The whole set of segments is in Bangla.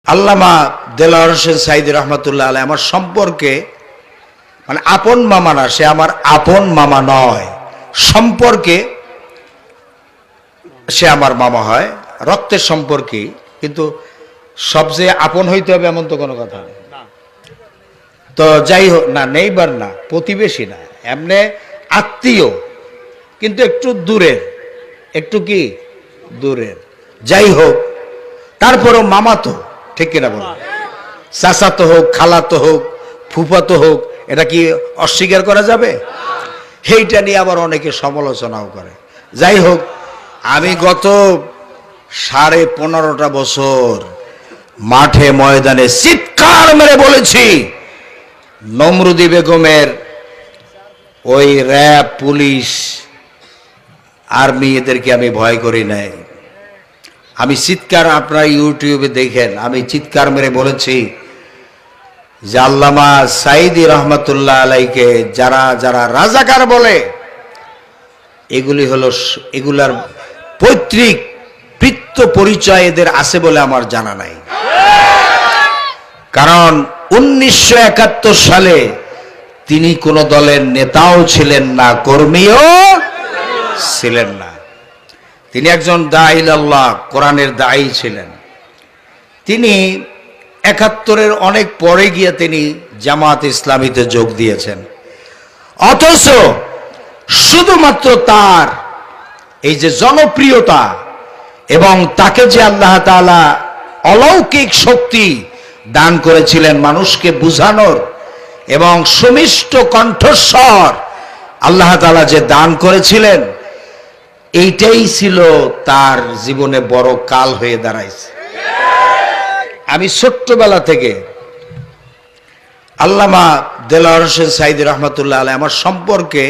আল্লামা দেলোয়ার হোসেন সাইদি রহমতুল্লাহ আলাইহি আমার সম্পর্কে মানে আপন মামা না, সে আমার আপন মামা নয়, সম্পর্কে সে আমার মামা হয়, রক্তের সম্পর্কে, কিন্তু সবচেয়ে আপন হইতে হবে এমন তো কোনো কথা নেই। তো যাই হোক না, নেইবার না, প্রতিবেশী না, এমনি আত্মীয় কিন্তু একটু দূরের, একটু কি দূরের, যাই হোক তারপরও মামা তো, ঠিক কিনা বলো? চাচাতো হোক, খালাতো হোক, ফুফাতো হোক, এটা কি অস্বীকার করা যাবে? সেইটা নিয়ে আবার অনেকে সমালোচনাও করে। যাই হোক, আমি গত 15.5 বছর মাঠে ময়দানে চিৎকার মেরে বলেছি, নমরুদি বেগমের ওই র্যাব, পুলিশ, আর্মি এদেরকে আমি ভয় করি নাই। আমি চিৎকার, আপনারা ইউটিউবে দেখেন, আমি চিৎকার মেরে বলেছি যে আল্লামা সাইদি রহমতুল্লাহ আলাইকে যারা যারা রাজাকার বলে, এগুলি হলো, এগুলার পৈতৃক বৃত্ত পরিচয় এদের আছে বলে আমার জানা নাই। কারণ 1971 সালে তিনি কোন দলের নেতাও ছিলেন না, কর্মীও ছিলেন না। তিনি একজন দাঈ আল্লাহ, কোরআনের দাঈ ছিলেন। তিনি 71-এর অনেক পরে গিয়ে তিনি জামাত ইসলামীতে যোগ দিয়েছেন। অথচ শুধুমাত্র তার এই যে জনপ্রিয়তা এবং তাকে যে আল্লাহ তাআলা অলৌকিক শক্তি দান করেছিলেন মানুষকে বুঝানোর, এবং সুমিষ্ট কণ্ঠস্বর আল্লাহ তাআলা যে দান করেছিলেন, এইটাই ছিল তার জীবনে বড় কাল হয়ে দাঁড়াইছে। আমি ছোট্টবেলা থেকে আল্লামা দেলোয়ার হোসেন সাইদি রহমতুল্লাহ আলাইহি আমার সম্পর্কে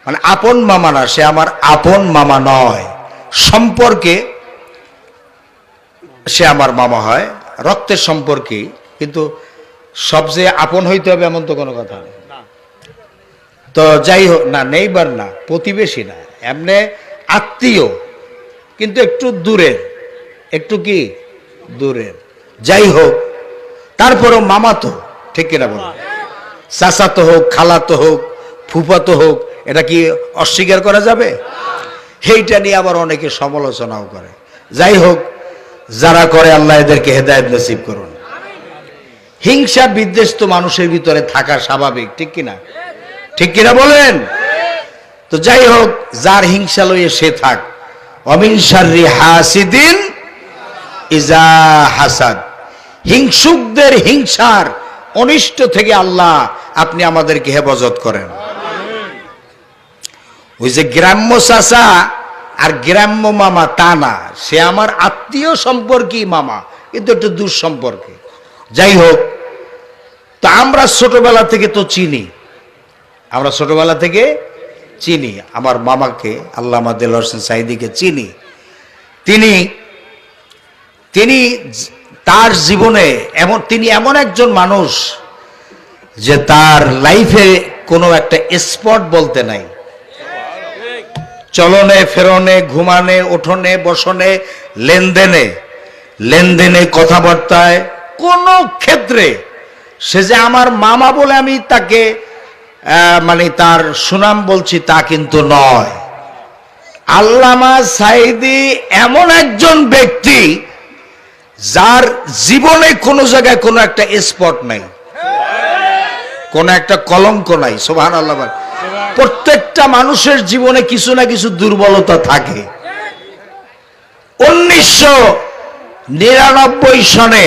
মানে আপন মামা না, সে আমার আপন মামা নয়, সম্পর্কে সে আমার মামা হয়, রক্তের সম্পর্কে, কিন্তু সবচেয়ে আপন হইতে হবে এমন তো কোনো কথা নেই। তো যাই হোক না, নেইবার না, প্রতিবেশী না, এমনি আত্মীয় কিন্তু একটু দূরের, একটু কি দূরের, যাই হোক তারপরও মামা তো, ঠিক কিনা বলো? চাচাতো হোক, খালাতো হোক, ফুফাতো হোক, এটা কি অস্বীকার করা যাবে? সেইটা নিয়ে আবার অনেকে সমালোচনাও করে। যাই হোক, যারা করে আল্লাহ এদেরকে হেদায়েত নসিব করুন। হিংসা বিদ্বেষ তো মানুষের ভিতরে থাকা স্বাভাবিক, ঠিক কিনা? ঠিক কিনা বলেন? তো যাই হোক, যার হিংসা লইয়ে সে থাক। অমিন শাররি হাসিদিন ইজা হাসাদ, হিংসুকদের হিংসার অনিষ্ট থেকে আল্লাহ আপনি আমাদেরকে হেফাজত করেন। ওই যে গ্রাম্য চাচা আর গ্রাম্য মামা তা না, সে আমার আত্মীয় সম্পর্কী মামা, কিন্তু একটু দূর সম্পর্কে। যাই হোক, তো আমরা ছোটবেলা থেকে তো চিনি, আমরা ছোটবেলা থেকে চিনি আমার মামাকে, আল্লামা দেলোয়ার হোসেন সাইদিকে চিনি। তিনি তার জীবনে তিনি এমন একজন মানুষ যে তার লাইফে কোনো একটা স্পট বলতে নাই। চলনে ফেরনে, ঘুমানে, ওঠনে, বসনে, লেনদেনে, কথাবার্তায়, কোন ক্ষেত্রে সে যে আমার মামা বলে আমি তাকে মানে তার সুনাম বলছি তা কিন্তু নয়। আল্লামা সাইদি এমন একজন ব্যক্তি যার জীবনে কোনো জায়গায় কোনো একটা স্পট নাই, কোন একটা কলঙ্ক নাই। সুবহানাল্লাহ। প্রত্যেকটা মানুষের জীবনে কিছু না কিছু দুর্বলতা থাকে। 1999 সনে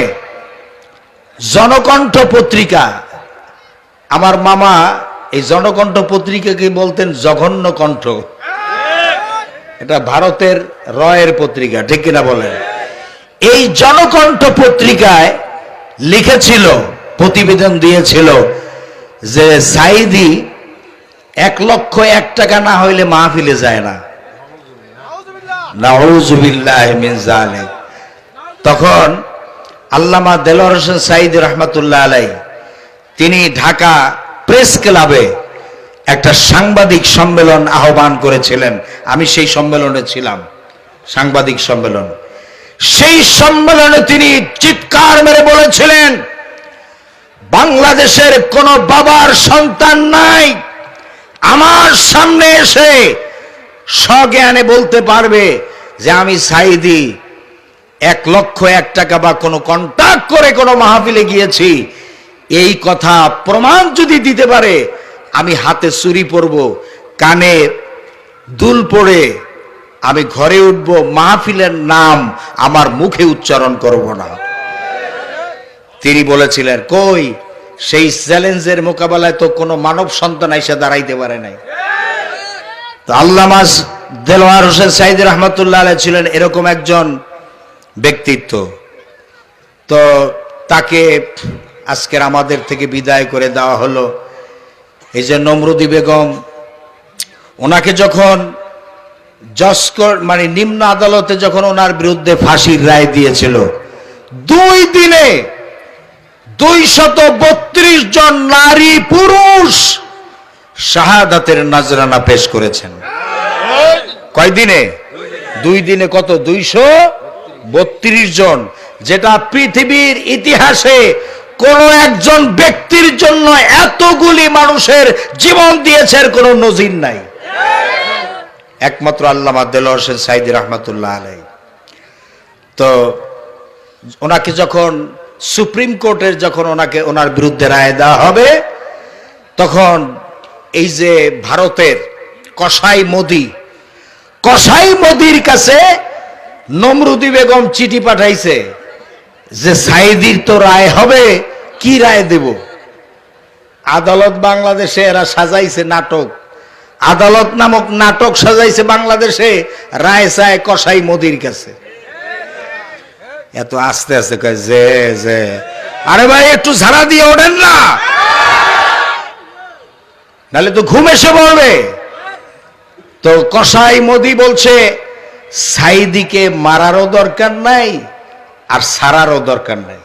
জনকণ্ঠ পত্রিকা, আমার মামা এই জনকণ্ঠ পত্রিকাকে বলতেন জঘন্য কণ্ঠ। এটা ভারতের রয়ের পত্রিকা, ঠিক কিনা বলেন? এই জনকণ্ঠ পত্রিকায় লিখেছিল, প্রতিবেদন দিয়েছিল যে সাইদি 1,01,000 টাকা না হইলে মাহফিলে যায় না। নাউযুবিল্লাহি মিন যালিক। তখন আল্লামা দেলোয়ার হোসেন সাইদি রহমতুল্লাহ আলাইহি তিনি ঢাকা প্রেস ক্লাবে একটা সাংবাদিক সম্মেলন আহ্বান করেছিলেন। আমি সেই সম্মেলনে ছিলাম, সাংবাদিক সম্মেলন। সেই সম্মেলনে তিনি চিৎকার মেরে বলেছিলেন, বাংলাদেশের কোন বাবার সন্তান নাই আমার সামনে এসে সজ্ঞানে বলতে পারবে যে আমি সাঈদী 1,01,000 টাকা বা কোনো কন্ট্যাক্ট করে কোনো মাহফিলে গিয়েছি। এই কথা প্রমাণ যদি দিতে পারে আমি হাতে চুরি পরব, কানে দুল পড়ে আমি ঘরে উঠব, মাহফিলের নাম আমার মুখে উচ্চারণ করব না। তিনি বলেছিলেন, কই সেই চ্যালেঞ্জের মোকাবেলায় তো কোনো মানব সন্তান এসে দাঁড়াইতে পারে নাই। তো আল্লামা দেলোয়ার হোসেন সাঈদী রহমতুল্লাহ আলাইহি ছিলেন এরকম একজন ব্যক্তিত্ব। তো তাকে আজকের আমাদের থেকে বিদায় করে দেওয়া হলো। এই যে নমরুদি বেগম, ওনাকে যখন মানে নিম্ন আদালতে যখন ওনার বিরুদ্ধে ফাঁসির রায় দিয়েছিল, 2 দিনে 232 জন নারী পুরুষ শাহাদাতের নাজরানা পেশ করেছেন। কয় দিনে? 2 দিনে। কত? 232 জন, যেটা পৃথিবীর ইতিহাসে কোন একজন ব্যক্তির জন্য এতগুলি মানুষের জীবন দিয়েছে কোন নজির নাই, একমাত্র আল্লামা দেলোয়ার হোসেন সাঈদী রহমতুল্লাহ আলাইহি। তো ওনাকে যখন সুপ্রিম কোর্টের যখন ওনার বিরুদ্ধে রায় দেওয়া হবে, তখন এই যে ভারতের কসাই মোদির কাছে নমরুদি বেগম চিঠি পাঠাইছে যে সাঈদীর তো রায় হবে, কি রায় দেব? আদালত বাংলাদেশে এরা সাজাইছে নাটক, আদালত নামক নাটক সাজাইছে বাংলাদেশে, রায় চায় কসাই মোদির কাছে। এত আস্তে আস্তে কয় যে আরে ভাই একটু ঝাড়া দিয়ে ওঠেন না, নাহলে তো ঘুম এসে পড়বে। তো কসাই মোদি বলছে সাঈদীকে মারারও দরকার নাই আর ছাড়ারও দরকার নাই,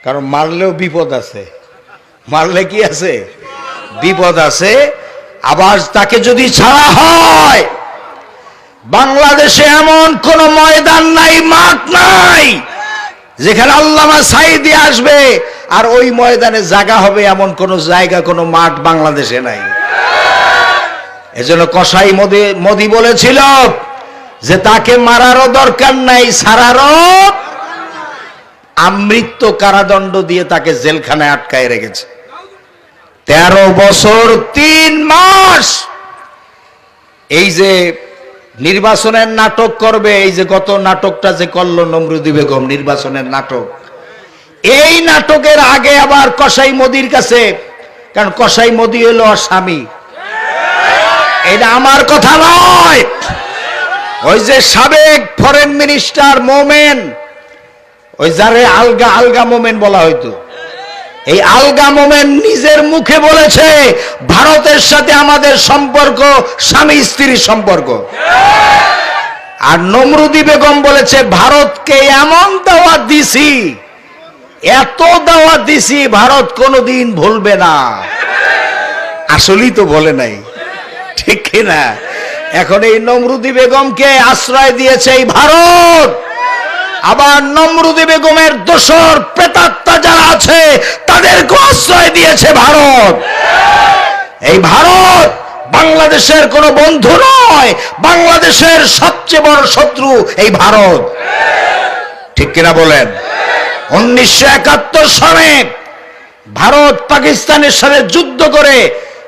কারণ মারলেও বিপদ আছে, মারলে কি আছে? বিপদ আছে। আবার তাকে যদি ছাড়া হয়, বাংলাদেশে এমন কোন ময়দান নাই, মাঠ নাই যেখানে আল্লামা সাঈদী আসবে আর ওই ময়দানে জায়গা হবে, এমন কোন জায়গা, কোন মাঠ বাংলাদেশে নাই। এজন্য কসাই মোদি বলেছিল যে তাকে মারারও দরকার নাই, ছাড়ারও। আমৃত্যু কারাদণ্ড দিয়ে তাকে জেলখানায় আটকায় রেখেছে 13 বছর 3 মাস। এই যে নির্বাচনের নাটক করবে, এই যে গত নাটকটা যে করলো নমরুদি বেগম, নির্বাচনের নাটক, এই নাটকের আগে আবার কসাই মোদির কাছে, কারণ কসাই মোদি হলো স্বামী, এটা আমার কথা নয়, ওই যে সাবেক ফরেন মিনিস্টার মোমেন, ওই যারে আলগা মোমেন বলা হইতো, এই আলগা মোমেন নিজের মুখে বলেছে ভারতের সাথে আমাদের সম্পর্ক স্বামী স্ত্রীর সম্পর্ক। আর নমরুদি বেগম বলেছে ভারতকে এমন দাওয়াত দিছি, এত দাওয়াত দিছি, ভারত কোনোদিন ভুলবে না। আসলেই তো বলে নাই, ঠিক কিনা? এখন এই নমরুদি বেগমকে আশ্রয় দিয়েছে এই ভারত, আবার নমরুদি বেগমের দোসর প্রেতাত্মা যারা আছে তাদেরকে আশ্রয় দিয়েছে ভারত। এই ভারত বাংলাদেশের কোনো বন্ধু নয়, বাংলাদেশের সবচেয়ে বড় শত্রু এই ভারত, ঠিক কিনা বলেন? 1971 সালে ভারত পাকিস্তানের সাথে যুদ্ধ করে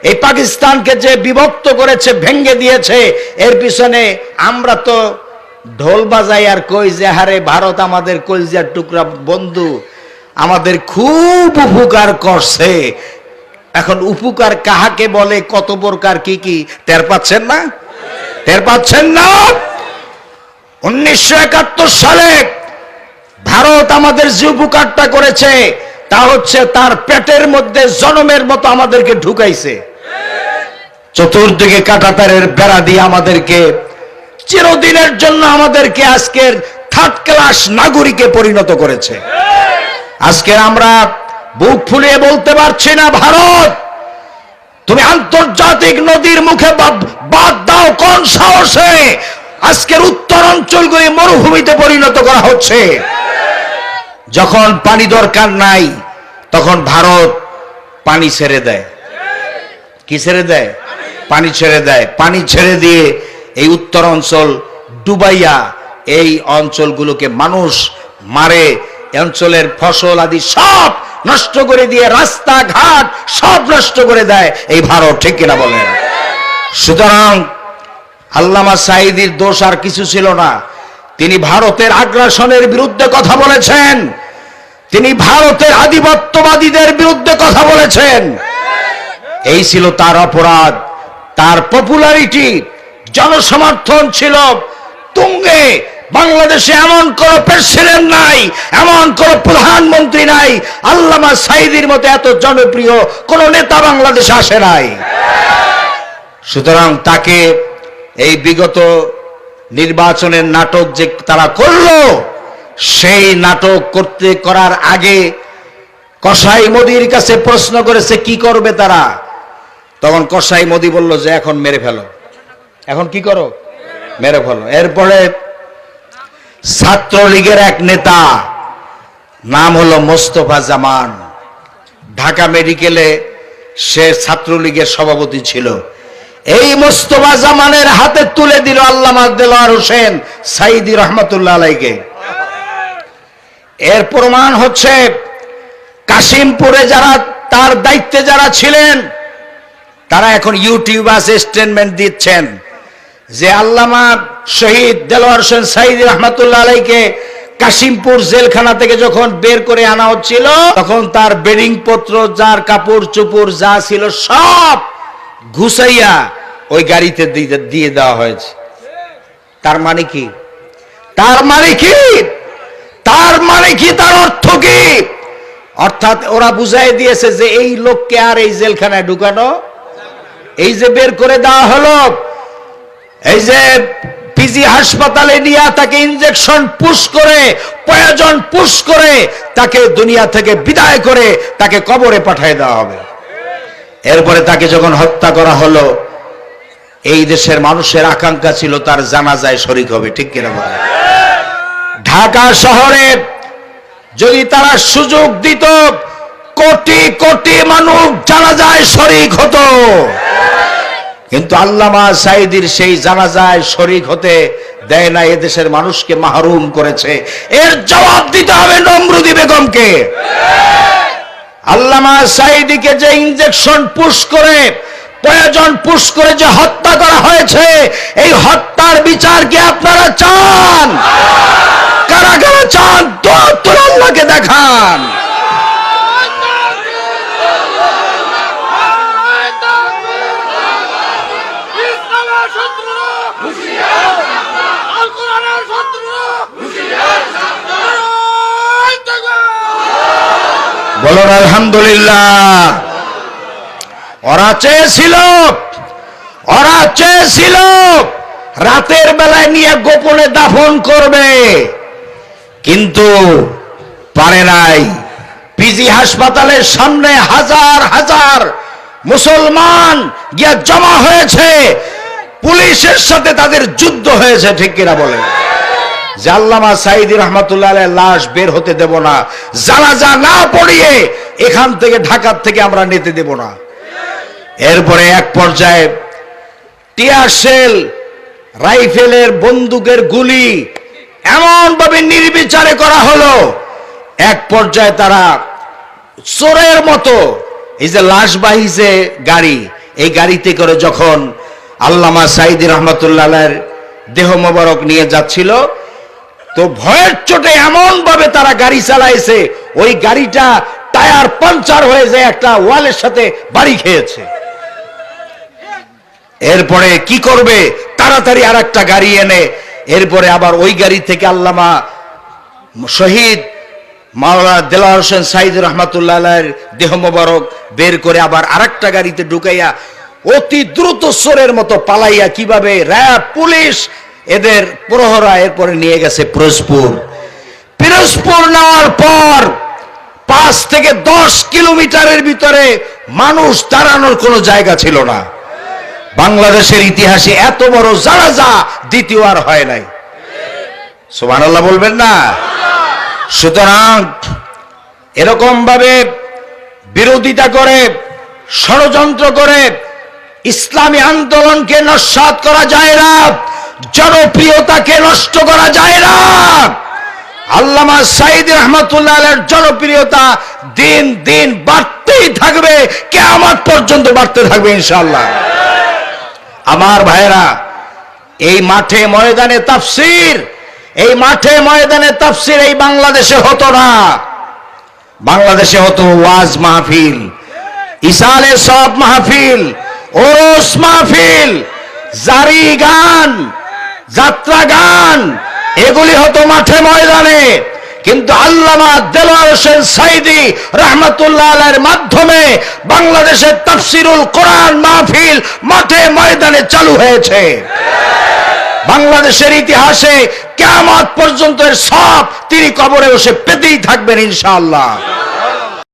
এই পাকিস্তানকে যে বিভক্ত করেছে, ভেঙ্গে দিয়েছে, এর পিছনে আমরা তো ঢোল বাজাই আর কই যে হারে ভারত আমাদের কলজার টুকরা বন্ধু, আমাদের খুব উপকার করছে। এখন উপকার কাহাকে বলে, কত প্রকার, কি কি টের পাচ্ছেন না? টের পাচ্ছেন না? 1971 সালে ভারত আমাদের যে উপকারটা করেছে তা হচ্ছে তার পেটের মধ্যে জনমের মতো আমাদেরকে ঢুকাইছে, চতুর্দিকে কাঁটাতারের বেড়া দিয়ে আমাদেরকে চিরদিনের জন্য আমাদেরকে আজকের 3rd ক্লাস নাগরিকে পরিণত করেছে। আজকে আমরা বুক ফুলিয়ে বলতে পারছি না, ভারত তুমি আন্তর্জাতিক নদীর মুখে বাদ দাও, কোন সাহসে আজকের উত্তর অঞ্চলগুলি মরুভূমিতে পরিণত করা হচ্ছে। যখন পানি দরকার নাই তখন ভারত পানি ছেড়ে দেয়। কি ছেড়ে দেয়? পানি ছেড়ে দেয়। পানি ছেড়ে দিয়ে এই উত্তর অঞ্চল ডুবাইয়া এই অঞ্চলগুলোকে মানুষ মারে, অঞ্চলের ফসল আদি সব নষ্ট করে দিয়ে রাস্তাঘাট সব নষ্ট করে দেয় এই ভারত। ঠিক কিনা বলেন? সুতরাং আল্লামা সাঈদীর দোষ আর কিছু ছিল না। তিনি ভারতের আগ্রাসনের বিরুদ্ধে কথা বলেছেন, তিনি ভারতের আধিপত্যবাদীদের বিরুদ্ধে কথা বলেছেন। এই ছিল তার অপরাধ। তার পপুলারিটি, জনসমর্থন ছিল তুঙ্গে। বাংলাদেশে এমন কোন প্রেসিডেন্ট নাই, এমন কোন প্রধানমন্ত্রী নাই আল্লামা সাঈদীর মতো এত জনপ্রিয় কোন নেতা বাংলাদেশে আসে নাই। সুতরাং তাকে এই বিগত নির্বাচনের নাটক যে তারা করলো, সেই নাটক করার আগে কসাই মোদির কাছে প্রশ্ন করেছে কি করবে তারা। তখন কসাই মোদি বলল যে এখন মেরে ফেলো। এখন কি করো? মেরে ফেলো। এরপরে ছাত্রলীগের এক নেতা, নাম হলো মোস্তফা জামান, ঢাকা মেডিকেলে সে ছাত্রলীগের সভাপতি ছিল। এই মোস্তফা জামানের হাতে তুলে দিল আল্লামা দেলোয়ার হোসেন সাঈদী রহমাতুল্লাহ আলাইকে। এর প্রমাণ হচ্ছে কাশিমপুরে যারা তার দায়িত্বে যারা ছিলেন তারা এখন ইউটিউবে স্টেটমেন্ট দিচ্ছেন যে আল্লামা শহীদ দেলোয়ার হোসেন সাঈদী রহমাতুল্লাহ আলাইকে কাশিমপুর জেলখানা থেকে যখন বের করে আনা হচ্ছিল তখন তার বেডিং পত্র, যার কাপড় চোপড় যা ছিল সব ঘুষাইয়া ওই গাড়িতে দিয়ে দেওয়া হয়েছে। তার মানে কি? তার মানে কি? তার মানে কি? তার অর্থ কি? অর্থাৎ ওরা বুঝাই দিয়েছে যে এই লোককে আর এই জেলখানায় ঢুকানো, এই যে বের করে দেওয়া হলো, এই যে পিজি হাসপাতালে নিয়ে তাকে ইনজেকশন পুশ করে, প্রয়োজন পুশ করে তাকে দুনিয়া থেকে বিদায় করে তাকে কবরে পাঠিয়ে দেওয়া হবে। এরপরে তাকে যখন হত্যা করা হলো, এই দেশের মানুষের আকাঙ্ক্ষা ছিল তার জানাজায় শরীক হবে। ঠিক কিনা বলে? ঢাকা শহরে যদি তারা সুযোগ দিত কোটি কোটি মানুষ জানাজায় শরীক হতো, কিন্তু আল্লামা সাঈদীর সেই জানাজায় শরীক হতে দেয় না, এদেশের মানুষকে মাহরুম করেছে। এর জবাব দিতে হবে নমরুদি বেগমকে। আল্লামা সাঈদীকে যে ইনজেকশন পুশ করে, প্রয়োজন পুশ করে যে হত্যা করা হয়েছে, এই হত্যার বিচার কি আপনারা চান? কারা কারা চান? তো আল্লাহকে দেখান। বলুন আলহামদুলিল্লাহ। ওরা চেয়েছিল রাতের বেলায় নিয়ে গোপনে দাফন করবে, কিন্তু পারে নাই। পিজি হাসপাতালের সামনে হাজার হাজার মুসলমান গিয়ে জমা হয়েছে, পুলিশের সাথে তাদের যুদ্ধ হয়েছে। ঠিক কিনা বলেন? যে আল্লামা সাঈদী রহমাতুল্লাহ আলাইহির লাশ বের হতে দেব না, জানাজা না পড়িয়ে এখান থেকে, ঢাকা থেকে আমরা নিতে দেব না। এরপরে এক পর্যায়ে টিয়ার শেল, রাইফেলের, বন্দুকের গুলি এমন ভাবে নির্বিচারে করা হলো, এক পর্যায়ে তারা চোরের মতো এই যে লাশবাহী যে গাড়ি, এই গাড়িতে করে যখন আল্লামা সাঈদী রহমাতুল্লাহ আলাইহির দেহ মোবারক নিয়ে যাচ্ছিল, তো ভয়ের চোটে এমন ভাবে তারা গাড়ি চালাইছে, ওই গাড়িটা টায়ার পাঞ্চার হয়ে যায়, একটা ওয়ালের সাথে বাড়ি খেয়েছে। এরপরে কি করবে? তাড়াতাড়ি আর একটা গাড়ি এনে এরপরে আবার ওই গাড়ি থেকে আল্লামা শহীদ মাওলানা দেলোয়ার হোসেন সাঈদী রহমাতুল্লাহ আলাইহির দেহ মোবারক বের করে আবার আরেকটা গাড়িতে ঢুকাইয়া অতি দ্রুত চোরের মতো পালাইয়া কিভাবে র্যাব, পুলিশ, এদের প্রহরা এরপরে নিয়ে গেছে পিরোজপুর নেওয়ার পর 5 থেকে 10 কিলোমিটারের ভিতরে মানুষ দাঁড়ানোর কোনো জায়গা ছিল না। বাংলাদেশের ইতিহাসে এত বড় জানাজা দ্বিতীয়বার হয় নাই। সুবহানাল্লাহ বলবেন না? সুতরাং এরকম ভাবে বিরোধিতা করে, ষড়যন্ত্র করে ইসলামী আন্দোলনকে নস্যাৎ করা যায় না, জনপ্রিয়তাকে নষ্ট করা যায় না। আল্লামা সাঈদী রাহমাতুল্লাহ আলাইহির জনপ্রিয়তা দিন দিন বাড়তেই থাকবে, কিয়ামত পর্যন্ত বাড়তে থাকবে ইনশাআল্লাহ। আমার ভাইরা, এই মাঠে ময়দানে তাফসীর, এই মাঠে ময়দানে তাফসীর এই বাংলাদেশে হতো না। বাংলাদেশে হতো ওয়াজ মাহফিল, ইসালে সব মাহফিল, ওরস মাহফিল, জারি গান, যাত্রা গান, এগুলি হতো মাঠে ময়দানে। কিন্তু আল্লামা দেলোয়ার হোসেন সাঈদী রাহমাতুল্লাহ আলাইহির মাধ্যমে বাংলাদেশের তাফসীরুল কোরআন মাহফিল মাঠে ময়দানে চালু হয়েছে। বাংলাদেশের ইতিহাসে কিয়ামত পর্যন্ত এর সব তিনি কবরে বসে পেতেই থাকবেন ইনশাআল্লাহ।